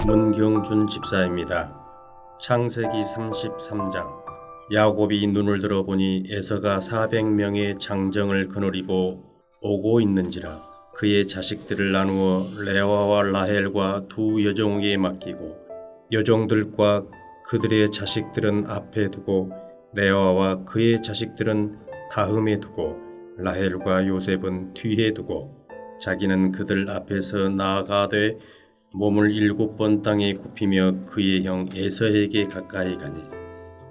문경준 집사입니다. 창세기 33장. 야곱이 눈을 들어보니 에서가 400명의 장정을 거느리고 오고 있는지라 그의 자식들을 나누어 레아와 라헬과 두 여종에게 맡기고 여종들과 그들의 자식들은 앞에 두고 레아와 그의 자식들은 다음에 두고 라헬과 요셉은 뒤에 두고 자기는 그들 앞에서 나아가되 몸을 7번 땅에 굽히며 그의 형 에서에게 가까이 가니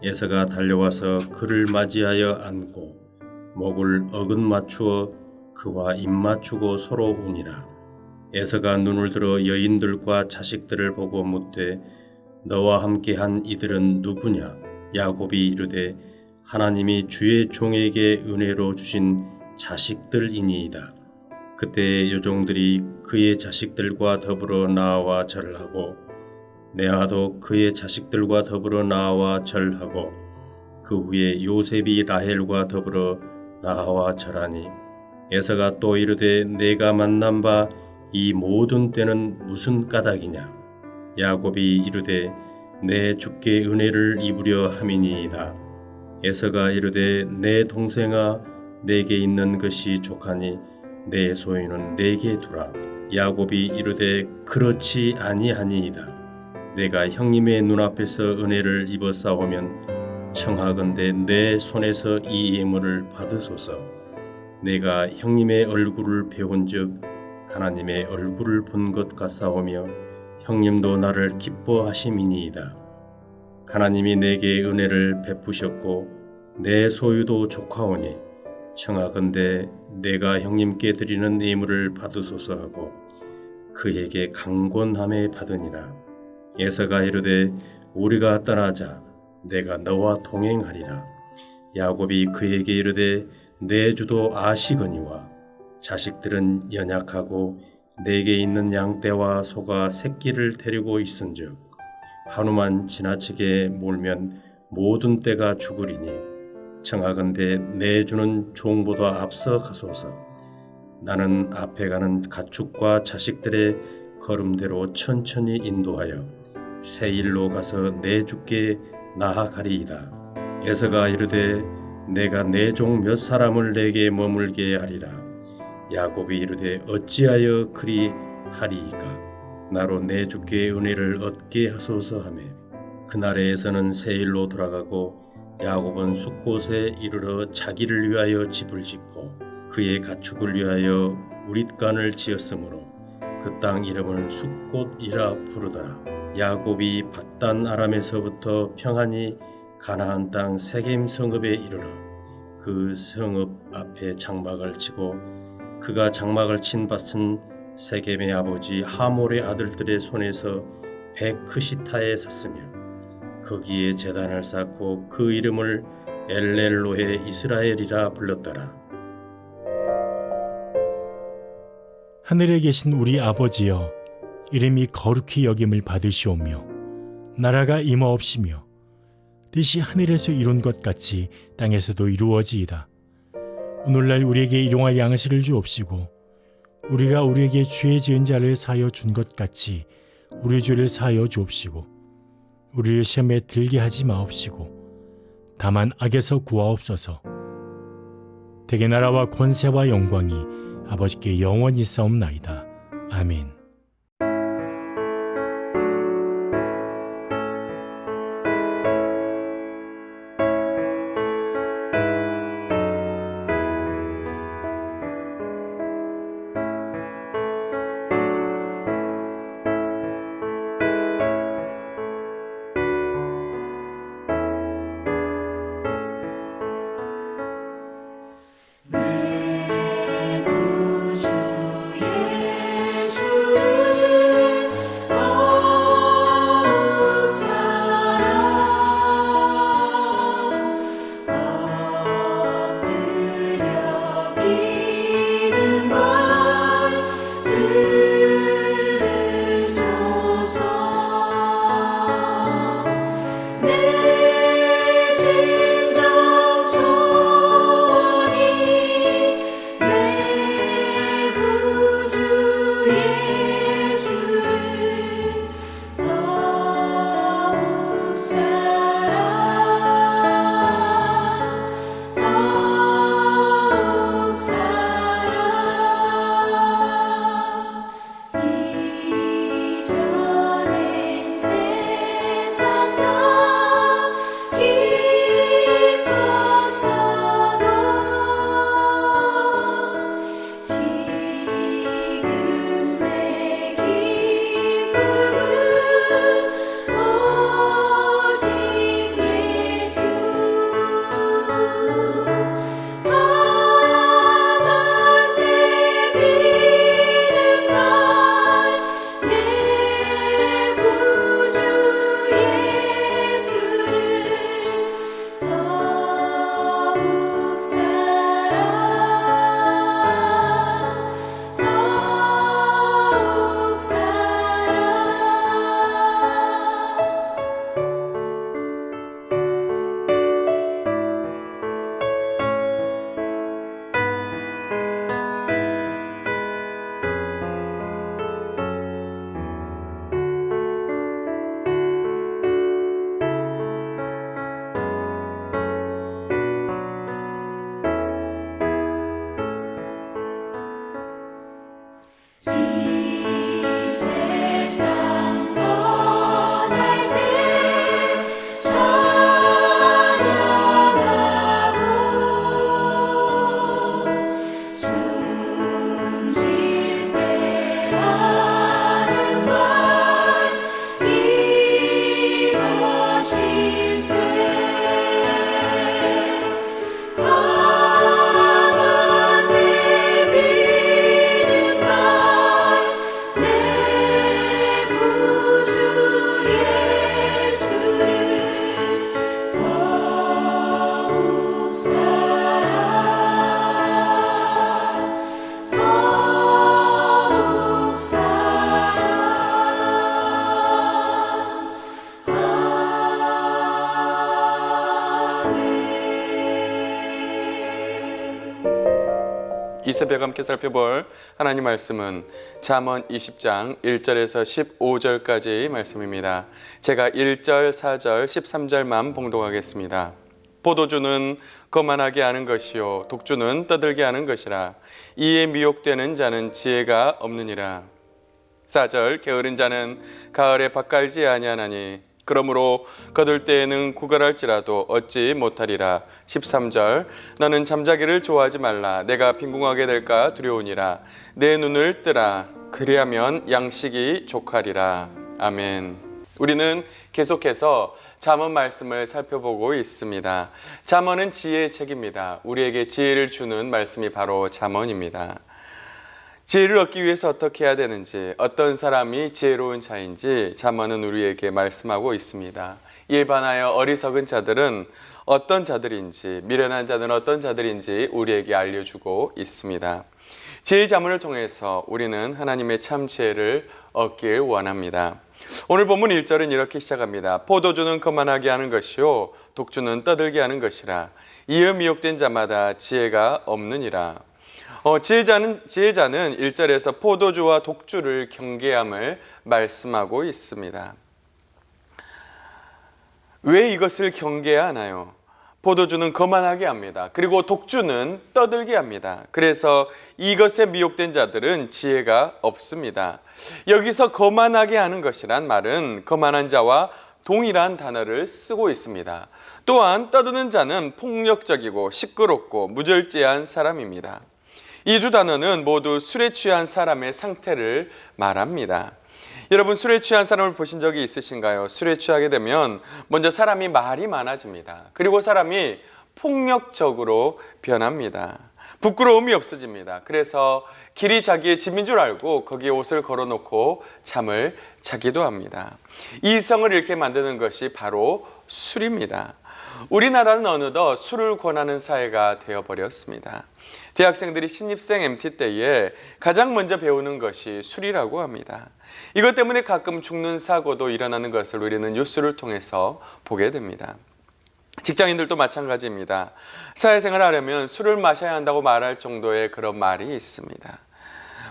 에서가 달려와서 그를 맞이하여 안고 목을 어긋 맞추어 그와 입 맞추고 서로 우니라. 에서가 눈을 들어 여인들과 자식들을 보고 묻되 너와 함께한 이들은 누구냐? 야곱이 이르되 하나님이 주의 종에게 은혜로 주신 자식들이니이다. 그때 여종들이 그의 자식들과 더불어 나와 절하고 레아도 그의 자식들과 더불어 나와 절하고 그 후에 요셉이 라헬과 더불어 나와 절하니 에서가 또 이르되 내가 만난 바 이 모든 때는 무슨 까닭이냐? 야곱이 이르되 내 주께 은혜를 입으려 함이니이다. 에서가 이르되 내 동생아 내게 있는 것이 족하니 내 소유는 내게 두라. 야곱이 이르되 그렇지 아니하니이다. 내가 형님의 눈앞에서 은혜를 입어 싸우면 청하건대 내 손에서 이 예물을 받으소서. 내가 형님의 얼굴을 배운즉 하나님의 얼굴을 본 것 같사오며 형님도 나를 기뻐하심이니이다. 하나님이 내게 은혜를 베푸셨고 내 소유도 족하오니 청하건대 내가 형님께 드리는 예물을 받으소서 하고 그에게 강권함에 받으니라. 에서가 이르되 우리가 떠나자. 내가 너와 동행하리라. 야곱이 그에게 이르되 내 주도 아시거니와 자식들은 연약하고 내게 있는 양떼와 소가 새끼를 데리고 있은즉 한우만 지나치게 몰면 모든 떼가 죽으리니 청하건대 내 주는 종보다 앞서 가소서. 나는 앞에 가는 가축과 자식들의 걸음대로 천천히 인도하여 세일로 가서 내 주께 나아가리이다. 에서가 이르되 내가 내 종 몇 사람을 내게 머물게 하리라. 야곱이 이르되 어찌하여 그리 하리이까? 나로 내 주께 은혜를 얻게 하소서 하매 그날에 에서는 세일로 돌아가고 야곱은 숫곳에 이르러 자기를 위하여 집을 짓고 그의 가축을 위하여 우릿간을 지었으므로 그 땅 이름을 숫곳이라 부르더라. 야곱이 밧단 아람에서부터 평안히 가나안 땅 세겜 성읍에 이르러 그 성읍 앞에 장막을 치고 그가 장막을 친 밭은 세겜의 아버지 하몰의 아들들의 손에서 베크시타에 샀으며 거기에 제단을 쌓고 그 이름을 엘렐로헤 이스라엘이라 불렀더라. 하늘에 계신 우리 아버지여, 이름이 거룩히 여김을 받으시오며 나라가 임하옵시며 뜻이 하늘에서 이룬 것 같이 땅에서도 이루어지이다. 오늘날 우리에게 일용할 양식을 주옵시고 우리가 우리에게 죄 지은 자를 사하여 준 것 같이 우리 죄를 사하여 주옵시고 우리를 시험에 들게 하지 마옵시고 다만 악에서 구하옵소서. 대개 나라와 권세와 영광이 아버지께 영원히 싸움나이다. 아멘. 내 구주 예수 이 새벽 함께 살펴볼 하나님 말씀은 잠언 20장 1절에서 15절까지 말씀입니다. 제가 1절, 4절, 13절만 봉독하겠습니다. 포도주는 거만하게 하는 것이요 독주는 떠들게 하는 것이라. 이에 미혹되는 자는 지혜가 없느니라. 4절 게으른 자는 가을에 밭갈지 아니하나니 그러므로 거둘 때에는 구걸할지라도 얻지 못하리라. 13절 너는 잠자기를 좋아하지 말라. 내가 빈궁하게 될까 두려우니라. 내 눈을 뜨라. 그리하면 양식이 족하리라. 아멘. 우리는 계속해서 잠언 말씀을 살펴보고 있습니다. 잠언은 지혜의 책입니다. 우리에게 지혜를 주는 말씀이 바로 잠언입니다. 지혜를 얻기 위해서 어떻게 해야 되는지, 어떤 사람이 지혜로운 자인지 잠언은 우리에게 말씀하고 있습니다. 이에 반하여 어리석은 자들은 어떤 자들인지, 미련한 자들은 어떤 자들인지 우리에게 알려주고 있습니다. 지혜의 잠언을 통해서 우리는 하나님의 참 지혜를 얻길 원합니다. 오늘 본문 1절은 이렇게 시작합니다. 포도주는 거만하게 하는 것이요 독주는 떠들게 하는 것이라. 이에 미혹된 자마다 지혜가 없느니라. 지혜자는 1절에서 포도주와 독주를 경계함을 말씀하고 있습니다. 왜 이것을 경계해야 하나요? 포도주는 거만하게 합니다. 그리고 독주는 떠들게 합니다. 그래서 이것에 미혹된 자들은 지혜가 없습니다. 여기서 거만하게 하는 것이란 말은 거만한 자와 동일한 단어를 쓰고 있습니다. 또한 떠드는 자는 폭력적이고 시끄럽고 무절제한 사람입니다. 이 두 단어는 모두 술에 취한 사람의 상태를 말합니다. 여러분, 술에 취한 사람을 보신 적이 있으신가요? 술에 취하게 되면 먼저 사람이 말이 많아집니다. 그리고 사람이 폭력적으로 변합니다. 부끄러움이 없어집니다. 그래서 길이 자기의 집인 줄 알고 거기에 옷을 걸어놓고 잠을 자기도 합니다. 이성을 잃게 만드는 것이 바로 술입니다. 우리나라는 어느덧 술을 권하는 사회가 되어버렸습니다. 대학생들이 신입생 MT 때에 가장 먼저 배우는 것이 술이라고 합니다. 이것 때문에 가끔 죽는 사고도 일어나는 것을 우리는 뉴스를 통해서 보게 됩니다. 직장인들도 마찬가지입니다. 사회생활을 하려면 술을 마셔야 한다고 말할 정도의 그런 말이 있습니다.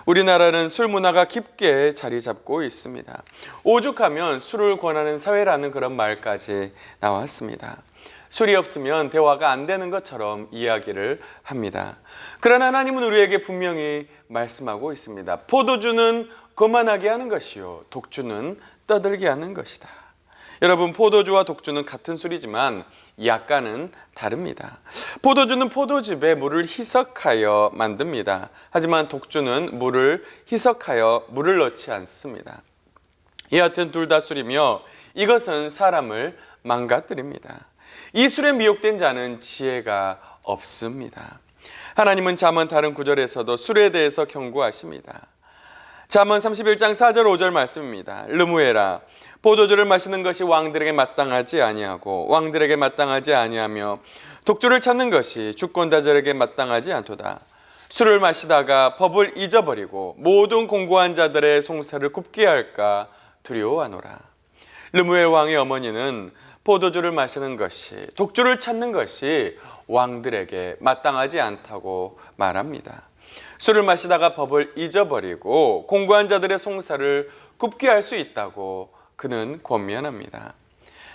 우리나라는 술 문화가 깊게 자리 잡고 있습니다. 오죽하면 술을 권하는 사회라는 그런 말까지 나왔습니다. 술이 없으면 대화가 안 되는 것처럼 이야기를 합니다. 그러나 하나님은 우리에게 분명히 말씀하고 있습니다. 포도주는 거만하게 하는 것이요 독주는 떠들게 하는 것이다. 여러분, 포도주와 독주는 같은 술이지만 약간은 다릅니다. 포도주는 포도즙에 물을 희석하여 만듭니다. 하지만 독주는 물을 희석하여 물을 넣지 않습니다. 여하튼 둘 다 술이며 이것은 사람을 망가뜨립니다. 이 술에 미혹된 자는 지혜가 없습니다. 하나님은 잠언 다른 구절에서도 술에 대해서 경고하십니다. 잠언 31장 4절 5절 말씀입니다. 르무에라, 포도주를 마시는 것이 왕들에게 마땅하지 아니하고 왕들에게 마땅하지 아니하며 독주를 찾는 것이 주권자들에게 마땅하지 않도다. 술을 마시다가 법을 잊어버리고 모든 공고한 자들의 송사를 굽게 할까 두려워하노라. 르무엘 왕의 어머니는 포도주를 마시는 것이, 독주를 찾는 것이 왕들에게 마땅하지 않다고 말합니다. 술을 마시다가 법을 잊어버리고 공고한 자들의 송사를 굽게 할 수 있다고 그는 권면합니다.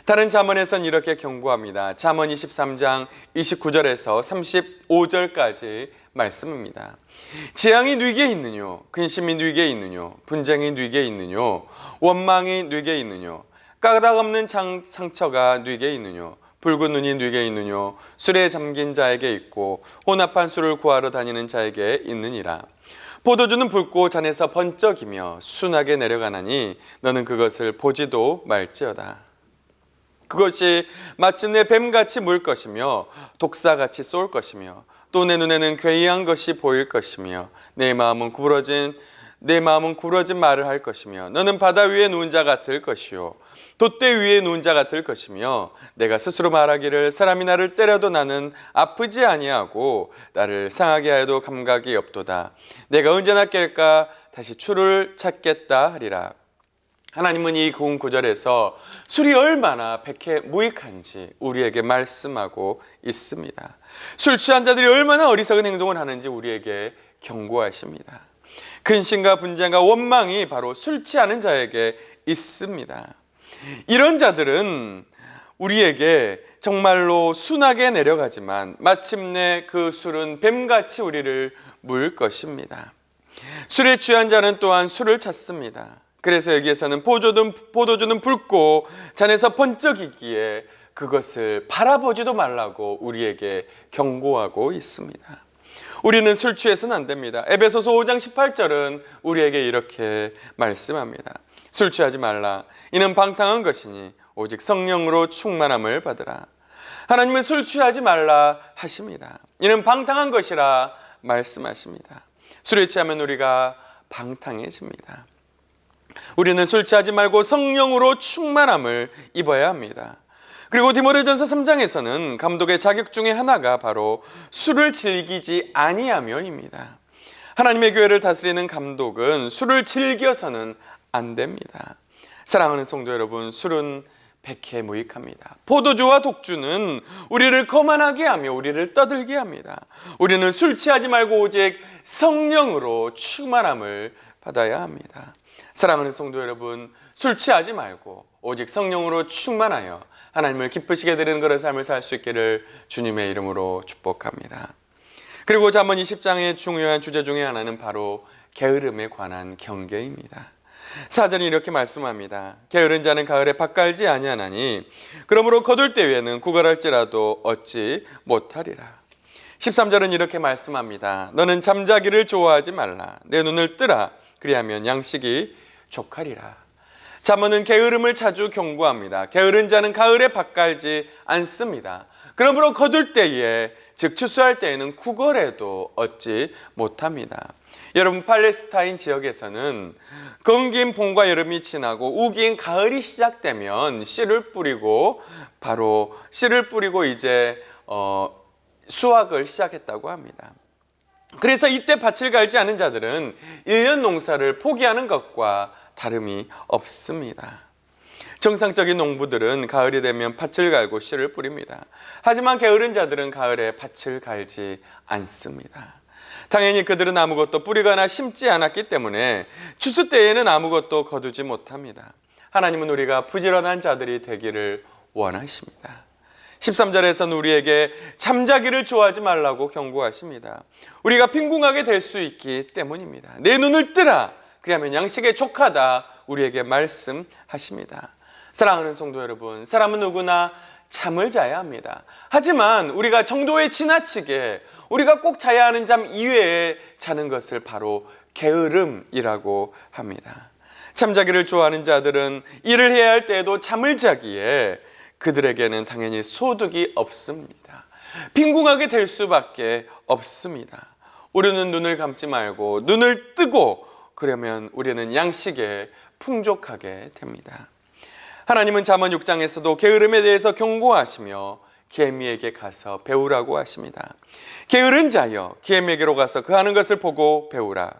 다른 잠언에선 이렇게 경고합니다. 잠언 23장 29절에서 35절까지 말씀입니다. 재앙이 뉘게 있느뇨, 근심이 뉘게 있느뇨, 분쟁이 뉘게 있느뇨, 원망이 뉘게 있느뇨, 까닭없는 상처가 뉘게 있느뇨, 붉은 눈이 뉘게 있느뇨, 술에 잠긴 자에게 있고 혼합한 술을 구하러 다니는 자에게 있느니라. 포도주는 붉고 잔에서 번쩍이며 순하게 내려가나니 너는 그것을 보지도 말지어다. 그것이 마침내 뱀같이 물 것이며 독사같이 쏠 것이며 또 내 눈에는 괴이한 것이 보일 것이며 내 마음은 구부러진 말을 할 것이며 너는 바다 위에 누운 자 같을 것이요 돛대 위에 누운 자 같을 것이며 내가 스스로 말하기를 사람이 나를 때려도 나는 아프지 아니하고 나를 상하게 하여도 감각이 없도다. 내가 언제나 깰까 다시 추를 찾겠다 하리라. 하나님은 이 고운 구절에서 술이 얼마나 백해 무익한지 우리에게 말씀하고 있습니다. 술 취한 자들이 얼마나 어리석은 행동을 하는지 우리에게 경고하십니다. 근심과 분쟁과 원망이 바로 술 취하는 자에게 있습니다. 이런 자들은 우리에게 정말로 순하게 내려가지만 마침내 그 술은 뱀같이 우리를 물 것입니다. 술에 취한 자는 또한 술을 찾습니다. 그래서 여기에서는 포도주는 붉고 잔에서 번쩍이기에 그것을 바라보지도 말라고 우리에게 경고하고 있습니다. 우리는 술 취해서는 안 됩니다. 에베소서 5장 18절은 우리에게 이렇게 말씀합니다. 술 취하지 말라. 이는 방탕한 것이니 오직 성령으로 충만함을 받으라. 하나님은 술 취하지 말라 하십니다. 이는 방탕한 것이라 말씀하십니다. 술에 취하면 우리가 방탕해집니다. 우리는 술 취하지 말고 성령으로 충만함을 입어야 합니다. 그리고 디모데전서 3장에서는 감독의 자격 중에 하나가 바로 술을 즐기지 아니하며입니다. 하나님의 교회를 다스리는 감독은 술을 즐겨서는 안 됩니다. 사랑하는 성도 여러분, 술은 백해무익합니다. 포도주와 독주는 우리를 거만하게 하며 우리를 떠들게 합니다. 우리는 술 취하지 말고 오직 성령으로 충만함을 받아야 합니다. 사랑하는 성도 여러분, 술 취하지 말고 오직 성령으로 충만하여 하나님을 기쁘시게 드리는 그런 삶을 살 수 있기를 주님의 이름으로 축복합니다. 그리고 잠언 20장의 중요한 주제 중에 하나는 바로 게으름에 관한 경계입니다. 사전이 이렇게 말씀합니다. 게으른 자는 가을에 밭 갈지 아니하나니 그러므로 거둘 때에는 구걸할지라도 얻지 못하리라. 13절은 이렇게 말씀합니다. 너는 잠자기를 좋아하지 말라. 내 눈을 뜨라. 그리하면 양식이 족하리라. 잠언은 게으름을 자주 경고합니다. 게으른 자는 가을에 밭 갈지 않습니다. 그러므로 거둘 때에, 즉 추수할 때에는 구걸해도 얻지 못합니다. 여러분, 팔레스타인 지역에서는 건기인 봄과 여름이 지나고 우기인 가을이 시작되면 씨를 뿌리고 이제 수확을 시작했다고 합니다. 그래서 이때 밭을 갈지 않은 자들은 1년 농사를 포기하는 것과 다름이 없습니다. 정상적인 농부들은 가을이 되면 밭을 갈고 씨를 뿌립니다. 하지만 게으른 자들은 가을에 밭을 갈지 않습니다. 당연히 그들은 아무것도 뿌리거나 심지 않았기 때문에 추수 때에는 아무것도 거두지 못합니다. 하나님은 우리가 부지런한 자들이 되기를 원하십니다. 13절에서는 우리에게 잠자기를 좋아하지 말라고 경고하십니다. 우리가 빈궁하게 될 수 있기 때문입니다. 내 눈을 뜨라. 그리하면 양식에 족하다 우리에게 말씀하십니다. 사랑하는 성도 여러분, 사람은 누구나 잠을 자야 합니다. 하지만 우리가 정도에 지나치게 우리가 꼭 자야 하는 잠 이외에 자는 것을 바로 게으름이라고 합니다. 잠자기를 좋아하는 자들은 일을 해야 할 때에도 잠을 자기에 그들에게는 당연히 소득이 없습니다. 빈궁하게 될 수밖에 없습니다. 우리는 눈을 감지 말고 눈을 뜨고 그러면 우리는 양식에 풍족하게 됩니다. 하나님은 잠언 6장에서도 게으름에 대해서 경고하시며 개미에게 가서 배우라고 하십니다. 게으른 자여, 개미에게로 가서 그 하는 것을 보고 배우라.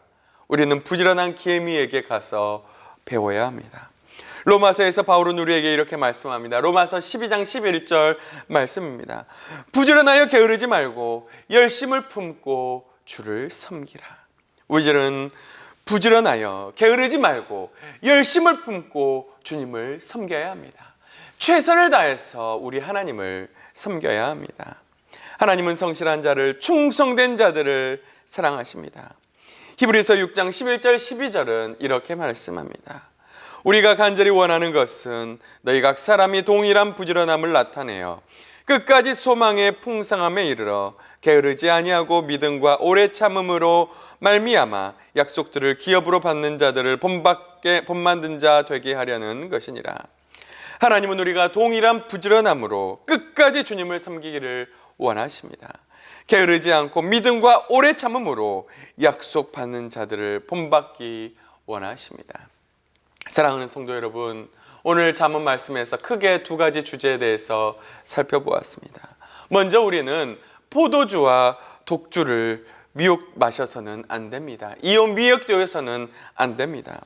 우리는 부지런한 개미에게 가서 배워야 합니다. 로마서에서 바울은 우리에게 이렇게 말씀합니다. 로마서 12장 11절 말씀입니다. 부지런하여 게으르지 말고 열심을 품고 주를 섬기라. 우리는 부지런하여 게으르지 말고 열심을 품고 주님을 섬겨야 합니다. 최선을 다해서 우리 하나님을 섬겨야 합니다. 하나님은 성실한 자를, 충성된 자들을 사랑하십니다. 히브리서 6장 11절 12절은 이렇게 말씀합니다. 우리가 간절히 원하는 것은 너희 각 사람이 동일한 부지런함을 나타내어 끝까지 소망의 풍성함에 이르러 게으르지 아니하고 믿음과 오래 참음으로 말미암아 약속들을 기업으로 받는 자들을 본만든 자 되게 하려는 것이니라. 하나님은 우리가 동일한 부지런함으로 끝까지 주님을 섬기기를 원하십니다. 게으르지 않고 믿음과 오래 참음으로 약속받는 자들을 본받기 원하십니다. 사랑하는 성도 여러분, 오늘 잠언 말씀에서 크게 두 가지 주제에 대해서 살펴보았습니다. 먼저 우리는 포도주와 독주를 마셔서는 안 됩니다. 이온 미역되어서는 안 됩니다.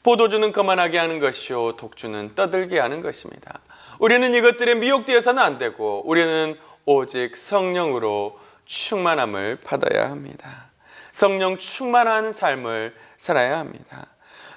포도주는 거만하게 하는 것이요 독주는 떠들게 하는 것입니다. 우리는 이것들에 미혹되어서는 안 되고 우리는 오직 성령으로 충만함을 받아야 합니다. 성령 충만한 삶을 살아야 합니다.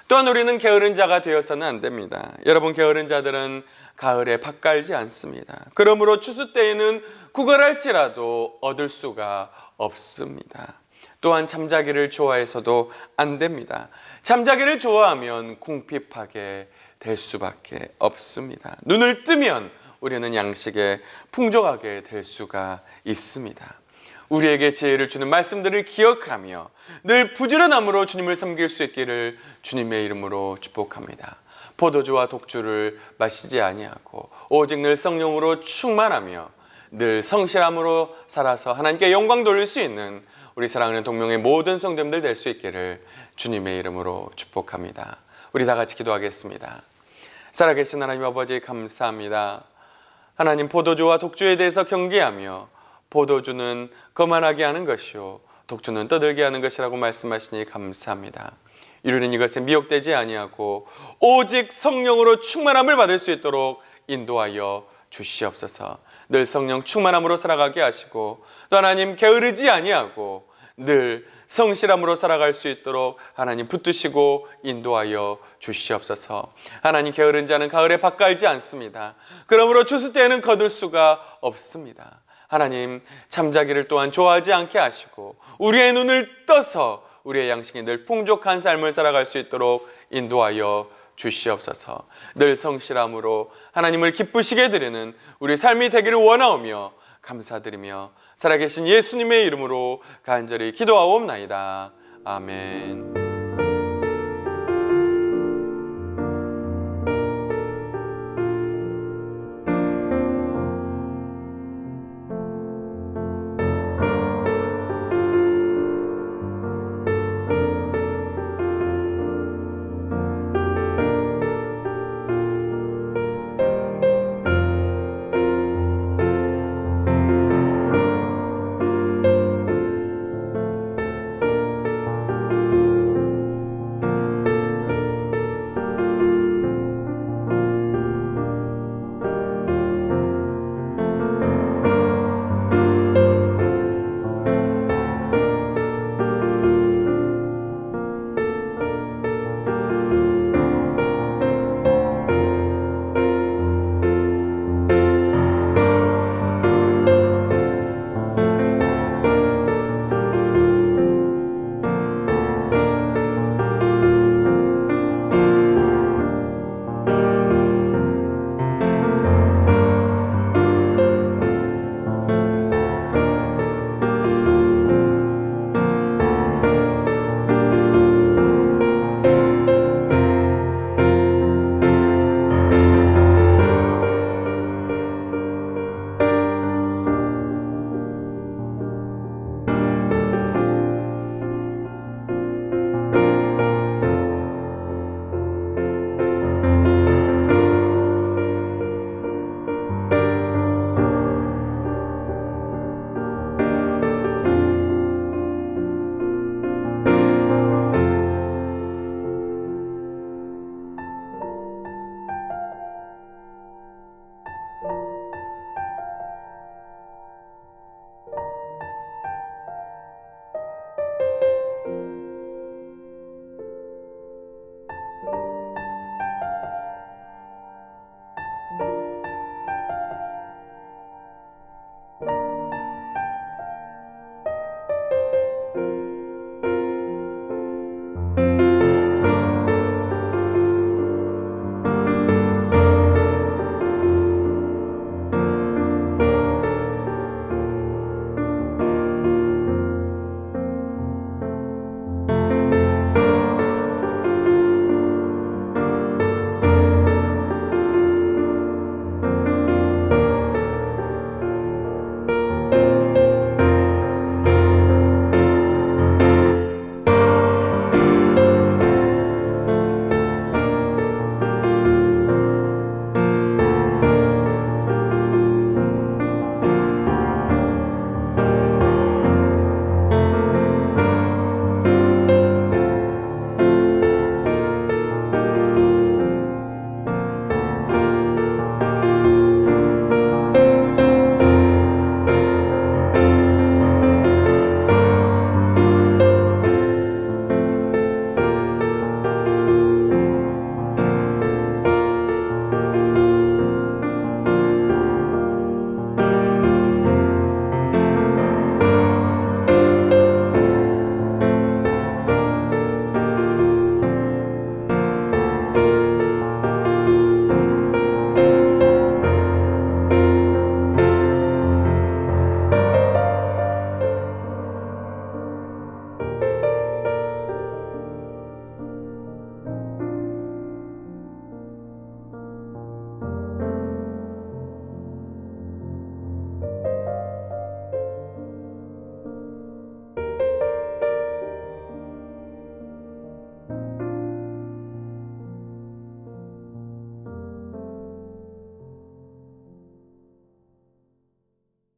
또한 우리는 게으른 자가 되어서는 안 됩니다. 여러분, 게으른 자들은 가을에 밭 갈지 않습니다. 그러므로 추수 때에는 구걸할지라도 얻을 수가 없습니다. 또한 잠자기를 좋아해서도 안 됩니다. 잠자기를 좋아하면 궁핍하게 될 수밖에 없습니다. 눈을 뜨면 우리는 양식에 풍족하게 될 수가 있습니다. 우리에게 지혜를 주는 말씀들을 기억하며 늘 부지런함으로 주님을 섬길 수 있기를 주님의 이름으로 축복합니다. 포도주와 독주를 마시지 아니하고 오직 늘 성령으로 충만하며 늘 성실함으로 살아서 하나님께 영광 돌릴 수 있는 우리 사랑하는 동명의 모든 성도님들 될 수 있기를 주님의 이름으로 축복합니다. 우리 다 같이 기도하겠습니다. 살아계신 하나님 아버지, 감사합니다. 하나님, 포도주와 독주에 대해서 경계하며 포도주는 거만하게 하는 것이요 독주는 떠들게 하는 것이라고 말씀하시니 감사합니다. 이루는 이것에 미혹되지 아니하고 오직 성령으로 충만함을 받을 수 있도록 인도하여 주시옵소서. 늘 성령 충만함으로 살아가게 하시고 또 하나님, 게으르지 아니하고 늘 성실함으로 살아갈 수 있도록 하나님 붙드시고 인도하여 주시옵소서. 하나님, 게으른 자는 가을에 밭 갈지 않습니다. 그러므로 추수 때에는 거둘 수가 없습니다. 하나님, 잠자기를 또한 좋아하지 않게 하시고 우리의 눈을 떠서 우리의 양식이 늘 풍족한 삶을 살아갈 수 있도록 인도하여 주시옵소서. 늘 성실함으로 하나님을 기쁘시게 드리는 우리 삶이 되기를 원하오며 감사드리며 살아계신 예수님의 이름으로 간절히 기도하옵나이다. 아멘.